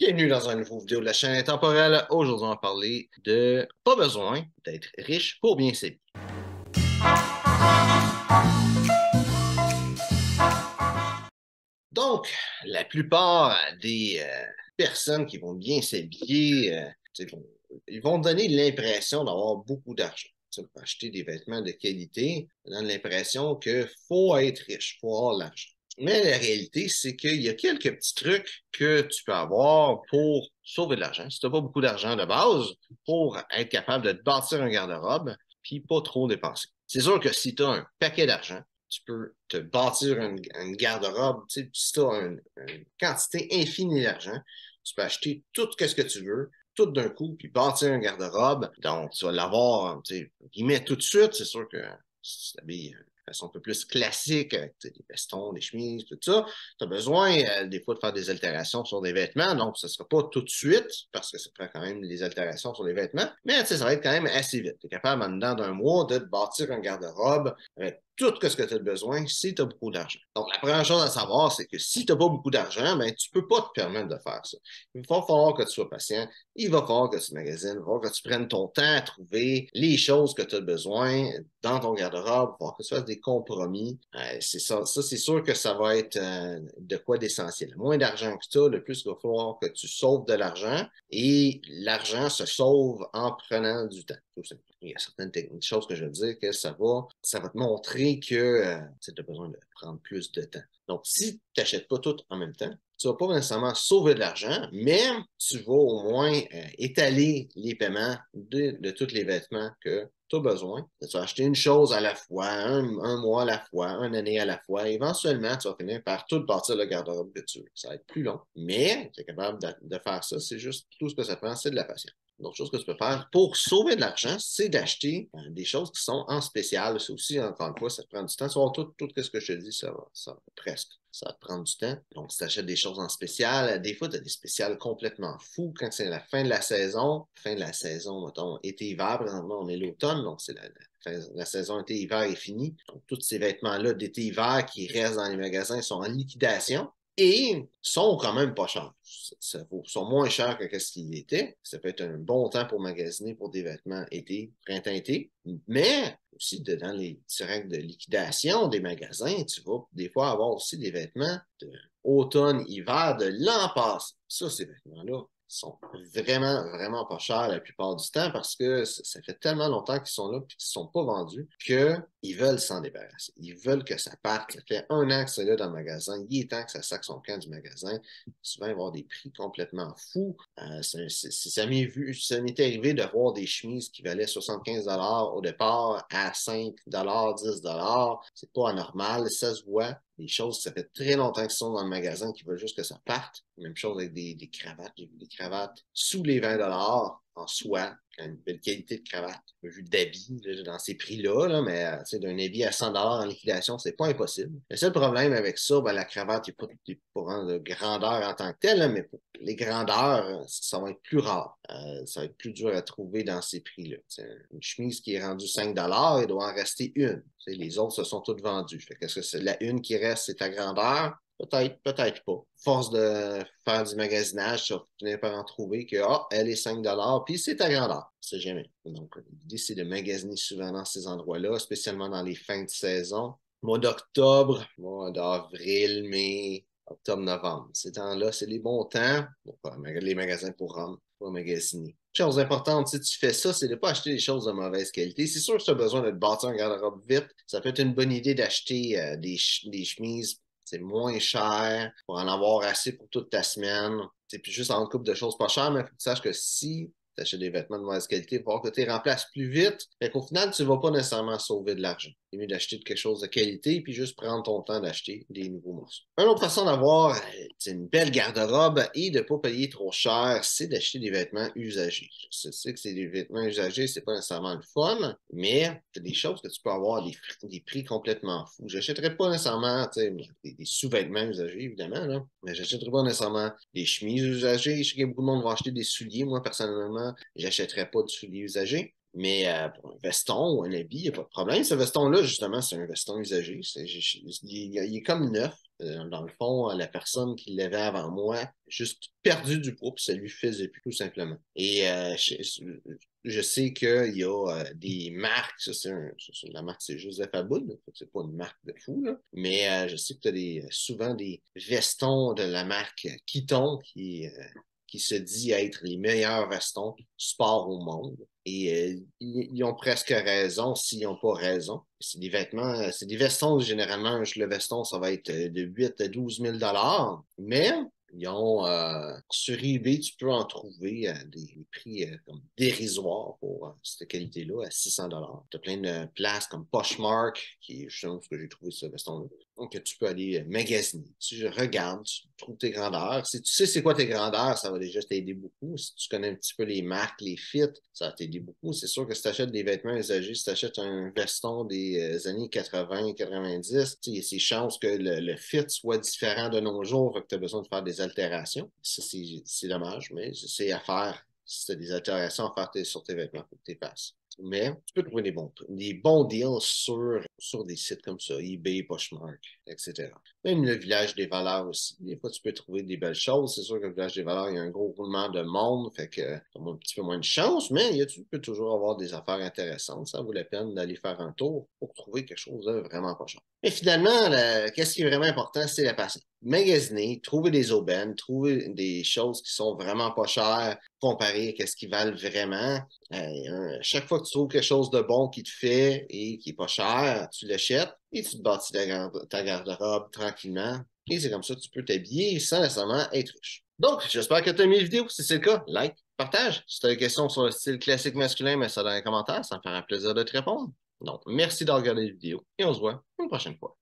Bienvenue dans une nouvelle vidéo de la chaîne Intemporelle. Aujourd'hui, on va parler de pas besoin d'être riche pour bien s'habiller. Donc, la plupart des personnes qui vont bien s'habiller, ils vont donner l'impression d'avoir beaucoup d'argent. Pour acheter des vêtements de qualité, ça donne l'impression qu'il faut être riche pour avoir de l'argent. Mais la réalité, c'est qu'il y a quelques petits trucs que tu peux avoir pour sauver de l'argent. Si tu n'as pas beaucoup d'argent de base, pour être capable de te bâtir un garde-robe, puis pas trop dépenser. C'est sûr que si tu as un paquet d'argent, tu peux te bâtir une garde-robe. Si tu as une quantité infinie d'argent, tu peux acheter tout ce que tu veux, tout d'un coup, puis bâtir un garde-robe. Donc, tu vas l'avoir, guillemets, tout de suite. C'est sûr que si tu t'habilles de façon un peu plus classique, avec des vestons, des chemises, tout ça, tu as besoin des fois de faire des altérations sur des vêtements. Donc, ce ne sera pas tout de suite, parce que ça prend quand même des altérations sur les vêtements. Mais ça va être quand même assez vite. Tu es capable, en dedans d'un mois, de te bâtir un garde-robe avec tout ce que tu as besoin si tu as beaucoup d'argent. Donc, la première chose à savoir, c'est que si tu n'as pas beaucoup d'argent, ben, tu ne peux pas te permettre de faire ça. Il va falloir que tu sois patient. Il va falloir que tu magasines. Il va falloir que tu prennes ton temps à trouver les choses que tu as besoin dans ton garde-robe. Il va falloir que tu fasses des compromis. C'est ça. Ça, c'est sûr que ça va être de quoi d'essentiel. Le moins d'argent que tu as, le plus il va falloir que tu sauves de l'argent. Et l'argent se sauve en prenant du temps, tout simplement. Il y a certaines choses que je veux dire que ça va te montrer que tu as besoin de prendre plus de temps. Donc, si tu n'achètes pas tout en même temps, tu ne vas pas nécessairement sauver de l'argent, mais tu vas au moins étaler les paiements de tous les vêtements que tu as besoin. Tu vas acheter une chose à la fois, un mois à la fois, une année à la fois. Éventuellement, tu vas finir par tout bâtir le garde-robe que tu veux. Ça va être plus long, mais tu es capable de faire ça. C'est juste tout ce que ça prend, c'est de la patience. L'autre chose que tu peux faire pour sauver de l'argent, c'est d'acheter des choses qui sont en spécial. Ça aussi, encore une fois, ça te prend du temps. Tu vas voir tout ce que je te dis, ça va presque. Ça va te prendre du temps. Donc, si tu achètes des choses en spécial, des fois, tu as des spéciales complètement fous quand c'est la fin de la saison. Fin de la saison, mettons, été-hiver. Présentement, on est l'automne, donc c'est la saison été-hiver est finie. Donc, tous ces vêtements-là d'été-hiver qui restent dans les magasins sont en liquidation. Et sont quand même pas chers. Sont moins chers que ce qu'ils étaient. Ça peut être un bon temps pour magasiner pour des vêtements été, printemps-été. Mais aussi, dans les règles de liquidation des magasins, tu vas des fois avoir aussi des vêtements de automne-hiver de l'an passé. Ça, ces vêtements-là sont vraiment, vraiment pas chers la plupart du temps parce que ça fait tellement longtemps qu'ils sont là et qu'ils ne sont pas vendus qu'ils veulent s'en débarrasser. Ils veulent que ça parte. Ça fait un an que c'est là dans le magasin. Il est temps que ça saque son camp du magasin. Souvent, il va y avoir des prix complètement fous. Ça m'est arrivé de voir des chemises qui valaient 75 au départ à 5 10 C'est pas anormal. Ça se voit. Des choses, ça fait très longtemps qu'ils sont dans le magasin, qui veulent juste que ça parte. Même chose avec des cravates. J'ai vu des cravates sous les 20 en soie, une belle qualité de cravate. J'ai vu d'habits dans ces prix-là, là, mais d'un habit à 100 en liquidation, c'est pas impossible. Le seul problème avec ça, ben, la cravate n'est pas de grandeur en tant que telle, là, mais pour les grandeurs, ça va être plus rare. Ça va être plus dur à trouver dans ces prix-là. Une chemise qui est rendue 5 il doit en rester une. Les autres se sont toutes vendues. Qu'est-ce que c'est la une qui reste, c'est ta grandeur? Peut-être, peut-être pas. Force de faire du magasinage, tu vas finir par en trouver que elle est 5 puis c'est ta grandeur. C'est jamais. Donc, l'idée, c'est de magasiner souvent dans ces endroits-là, spécialement dans les fins de saison. Mois d'octobre, mois d'avril, mai, octobre, novembre. Ces temps-là, c'est les bons temps. Bon, les magasins pour magasiner. Chose importante, si tu fais ça, c'est de ne pas acheter des choses de mauvaise qualité. C'est sûr que tu as besoin de te bâtir un garde-robe vite. Ça peut être une bonne idée d'acheter des chemises. C'est moins cher pour en avoir assez pour toute ta semaine. C'est puis juste en couple de choses pas chères, mais il faut que tu saches que si tu achètes des vêtements de mauvaise qualité, il va falloir que tu les remplaces plus vite. Fait qu'au final, tu ne vas pas nécessairement sauver de l'argent. C'est mieux d'acheter quelque chose de qualité puis juste prendre ton temps d'acheter des nouveaux morceaux. Une autre façon d'avoir une belle garde-robe et de ne pas payer trop cher, c'est d'acheter des vêtements usagés. Je sais que c'est des vêtements usagés, c'est pas nécessairement le fun, mais c'est des choses que tu peux avoir des prix complètement fous. Je n'achèterais pas nécessairement des sous-vêtements usagés, évidemment, là, mais je n'achèterais pas nécessairement des chemises usagées. Je sais que beaucoup de monde va acheter des souliers. Moi, personnellement, j'achèterais pas de souliers usagés. Mais pour un veston ou un habit, il n'y a pas de problème. Ce veston-là, justement, c'est un veston usagé. Il est comme neuf. Dans le fond, la personne qui l'avait avant moi a juste perdu du poids, puis ça lui faisait plus, tout simplement. Et je sais qu'il y a des marques, la marque c'est Joseph Aboud, c'est pas une marque de fou, là, mais je sais que tu as souvent des vestons de la marque Kiton qui se dit être les meilleurs vestons sport au monde. Et ils ont presque raison s'ils n'ont pas raison. C'est des vêtements, c'est des vestons, généralement, le veston, ça va être de 8 à 12 000 mais ils ont, sur eBay, tu peux en trouver à des prix comme dérisoires pour cette qualité-là, à 600 Tu as plein de places comme Poshmark, qui est justement ce que j'ai trouvé ce veston-là. Donc, tu peux aller magasiner. Si je regarde, tu trouves tes grandeurs. Si tu sais c'est quoi tes grandeurs, ça va déjà t'aider beaucoup. Si tu connais un petit peu les marques, les fits, ça va t'aider beaucoup. C'est sûr que si tu achètes des vêtements usagés, si tu achètes un veston des années 80-90, il y a ces chances que le fit soit différent de nos jours, fait que tu as besoin de faire des altérations. Ça, c'est dommage, mais c'est à faire. Si tu as des altérations à faire sur tes vêtements, il faut que tu les fasses. Mais tu peux trouver des bons deals sur des sites comme ça, eBay, Poshmark, etc. Même le village des valeurs aussi. Des fois, tu peux trouver des belles choses. C'est sûr que le village des valeurs, il y a un gros roulement de monde, fait que tu as un petit peu moins de chance, mais tu peux toujours avoir des affaires intéressantes. Ça vaut la peine d'aller faire un tour pour trouver quelque chose de vraiment pas cher. Et finalement, qu'est-ce qui est vraiment important, c'est la passion. Magasiner, trouver des aubaines, trouver des choses qui sont vraiment pas chères, comparer à ce qu'ils valent vraiment. Chaque fois que tu trouves quelque chose de bon qui te fait et qui est pas cher, tu l'achètes et tu te bâtis ta garde-robe tranquillement. Et c'est comme ça que tu peux t'habiller sans nécessairement être riche. Donc, j'espère que tu as aimé la vidéo. Si c'est le cas, like, partage. Si tu as des questions sur le style classique masculin, mets ça dans les commentaires. Ça me fera un plaisir de te répondre. Donc, merci d'avoir regardé la vidéo et on se voit une prochaine fois.